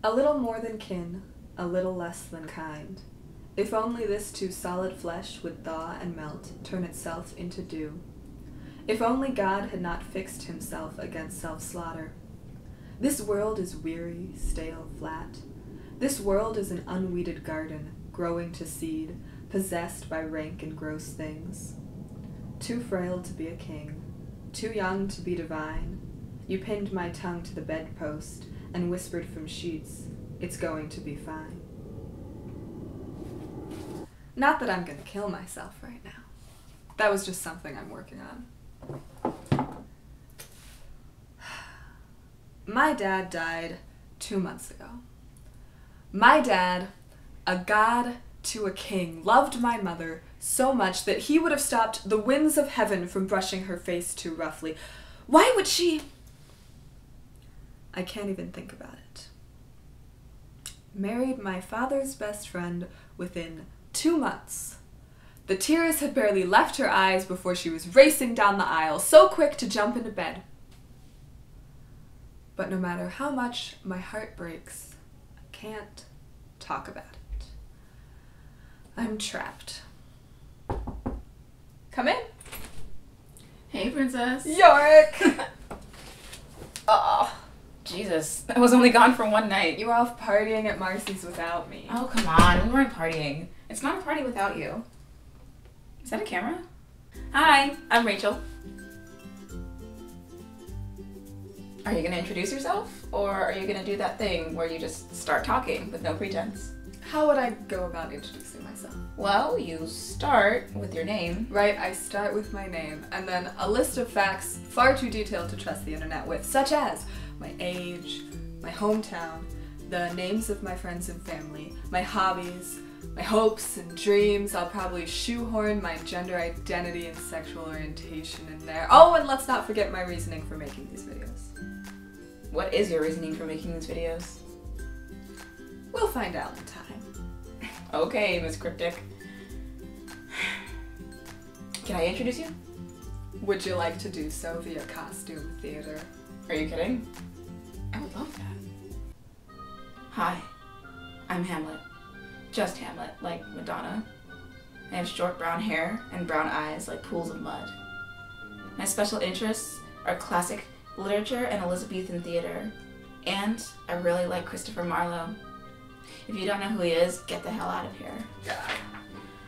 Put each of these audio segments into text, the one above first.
A little more than kin, a little less than kind. If only this too solid flesh would thaw and melt, turn itself into dew. If only God had not fixed himself against self-slaughter. This world is weary, stale, flat. This world is an unweeded garden, growing to seed, possessed by rank and gross things. Too frail to be a king, too young to be divine, you pinned my tongue to the bedpost and whispered from sheets, it's going to be fine. Not that I'm gonna kill myself right now. That was just something I'm working on. My dad died 2 months ago. My dad, a god to a king, loved my mother so much that he would have stopped the winds of heaven from brushing her face too roughly. Why would she? I can't even think about it. Married my father's best friend within 2 months. The tears had barely left her eyes before she was racing down the aisle, so quick to jump into bed. But no matter how much my heart breaks, I can't talk about it. I'm trapped. Come in. Hey, princess. Yorick! Oh, Jesus, I was only gone for one night. you were off partying at Marcy's without me. Oh, come on. We weren't partying. It's not a party without you. Is that a camera? Hi, I'm Rachel. Are you going to introduce yourself? Or are you going to do that thing where you just start talking with no pretense? How would I go about introducing myself? Well, you start with your name. Right, I start with my name, and then a list of facts far too detailed to trust the internet with, such as my age, my hometown, the names of my friends and family, my hobbies, my hopes and dreams. I'll probably shoehorn my gender identity and sexual orientation in there. Oh, and let's not forget my reasoning for making these videos. What is your reasoning for making these videos? We'll find out in time. Okay, Miss Cryptic. Can I introduce you? Would you like to do so via costume theater? Are you kidding? I would love that. Hi, I'm Hamlet. Just Hamlet, like Madonna. I have short brown hair and brown eyes like pools of mud. My special interests are classic literature and Elizabethan theater. And I really like Christopher Marlowe. If you don't know who he is, get the hell out of here. Yeah.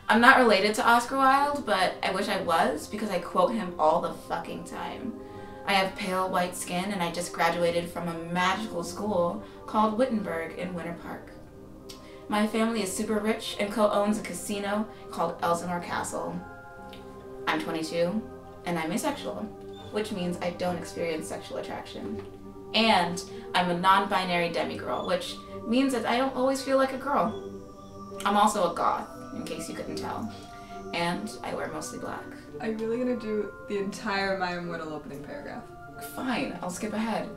I'm not related to Oscar Wilde, but I wish I was because I quote him all the fucking time. I have pale white skin and I just graduated from a magical school called Wittenberg in Winter Park. My family is super rich and co-owns a casino called Elsinore Castle. I'm 22 and I'm asexual, which means I don't experience sexual attraction. And I'm a non-binary demigirl, which means that I don't always feel like a girl. I'm also a goth, in case you couldn't tell. And I wear mostly black. Are you really gonna do the entire Maya Whittle opening paragraph? Fine, I'll skip ahead.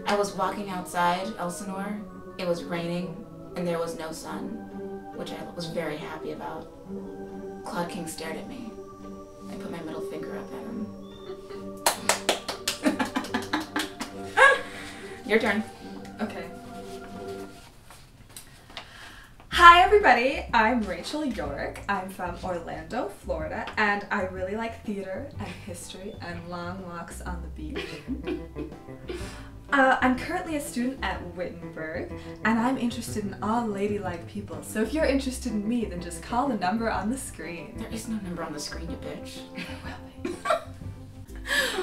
I was walking outside Elsinore. It was raining, and there was no sun, which I was very happy about. Claude King stared at me. I put my middle finger up at him. Your turn. Okay. Hi everybody, I'm Rachel Yorick. I'm from Orlando, Florida, and I really like theater and history and long walks on the beach. I'm currently a student at Wittenberg, and I'm interested in all ladylike people. So if you're interested in me, then just call the number on the screen. There is no number on the screen, you bitch.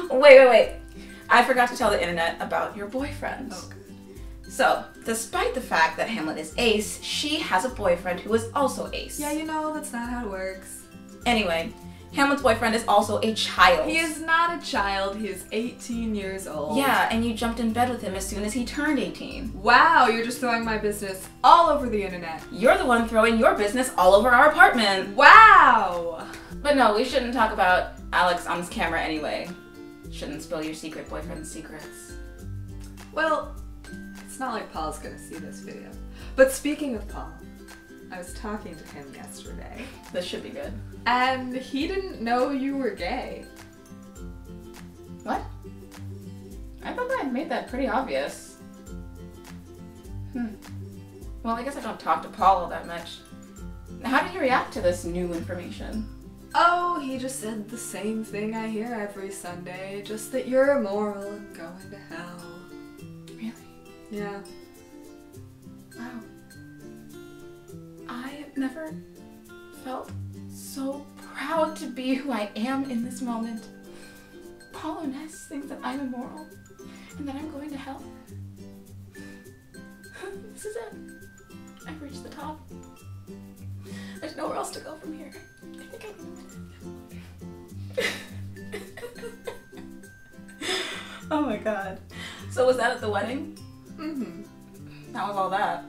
Well, Wait. I forgot to tell the internet about your boyfriend. oh, good. So, despite the fact that Hamlet is ace, she has a boyfriend who is also ace. Yeah, you know, that's not how it works. Anyway, Hamlet's boyfriend is also a child. He is not a child, he is 18 years old. Yeah, and you jumped in bed with him as soon as he turned 18. Wow, you're just throwing my business all over the internet. You're the one throwing your business all over our apartment. Wow! But no, we shouldn't talk about Alex on this camera anyway. Shouldn't spill your secret boyfriend's secrets. Well, it's not like Paul's gonna see this video. But speaking of Paul, I was talking to him yesterday. This should be good. And he didn't know you were gay. What? I thought I made that pretty obvious. Well, I guess I don't talk to Paul all that much. How did he react to this new information? Oh, he just said the same thing I hear every Sunday, just that you're immoral and going to hell. Really? Yeah. Wow. I have never felt so proud to be who I am in this moment. Paul and Ness think that I'm immoral and that I'm going to hell. This is it. I've reached the top. There's nowhere else to go from here. I think Oh my god. So was that at the wedding? Mm-hmm. How was all that?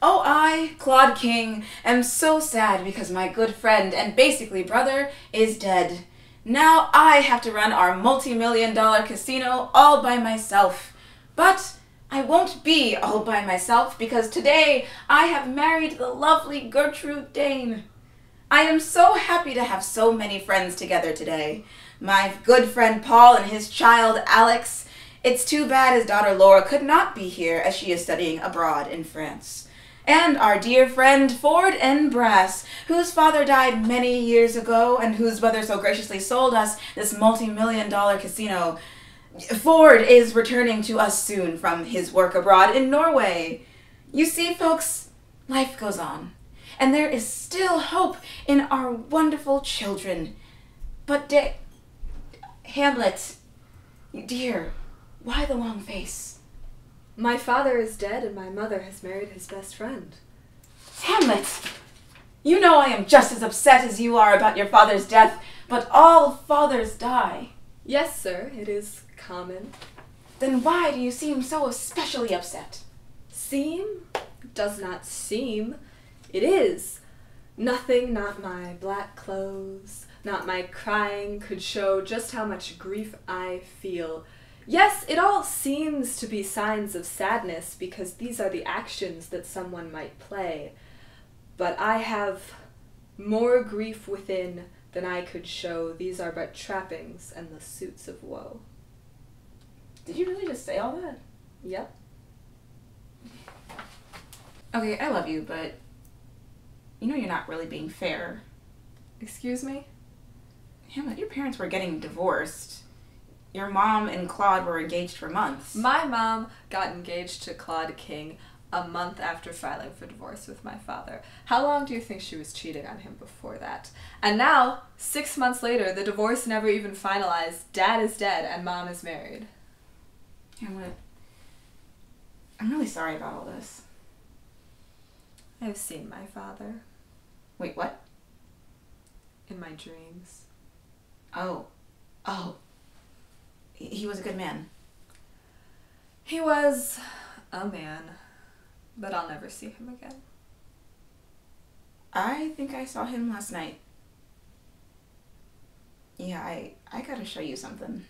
Oh, I, Claude King, am so sad because my good friend and basically brother is dead. Now I have to run our multi-million-dollar casino all by myself. But I won't be all by myself because today I have married the lovely Gertrude Dane. I am so happy to have so many friends together today. My good friend Paul and his child Alex. It's too bad his daughter Laura could not be here as she is studying abroad in France. And our dear friend Ford N. Brass, whose father died many years ago and whose mother so graciously sold us this multi-million-dollar casino. Ford is returning to us soon from his work abroad in Norway. You see, folks, life goes on, and there is still hope in our wonderful children. But Hamlet, dear, why the long face? My father is dead and my mother has married his best friend. Hamlet! You know I am just as upset as you are about your father's death, but all fathers die. Yes, sir, it is common. Then why do you seem so especially upset? Seem? Does not seem. It is. Nothing, not my black clothes, not my crying, could show just how much grief I feel. Yes, it all seems to be signs of sadness because these are the actions that someone might play. But I have more grief within than I could show. These are but trappings and the suits of woe. Did you really just say all that? Yep. Okay, I love you, but you know you're not really being fair. Excuse me? Hamlet, your parents were getting divorced. Your mom and Claude were engaged for months. My mom got engaged to Claude King a month after filing for divorce with my father. How long do you think she was cheating on him before that? And now, 6 months later, the divorce never even finalized. Dad is dead and Mom is married. Hamlet, I'm really sorry about all this. I've seen my father. Wait, what? In my dreams. Oh. He was a good man. He was a man, but I'll never see him again. I think I saw him last night. Yeah, I gotta show you something.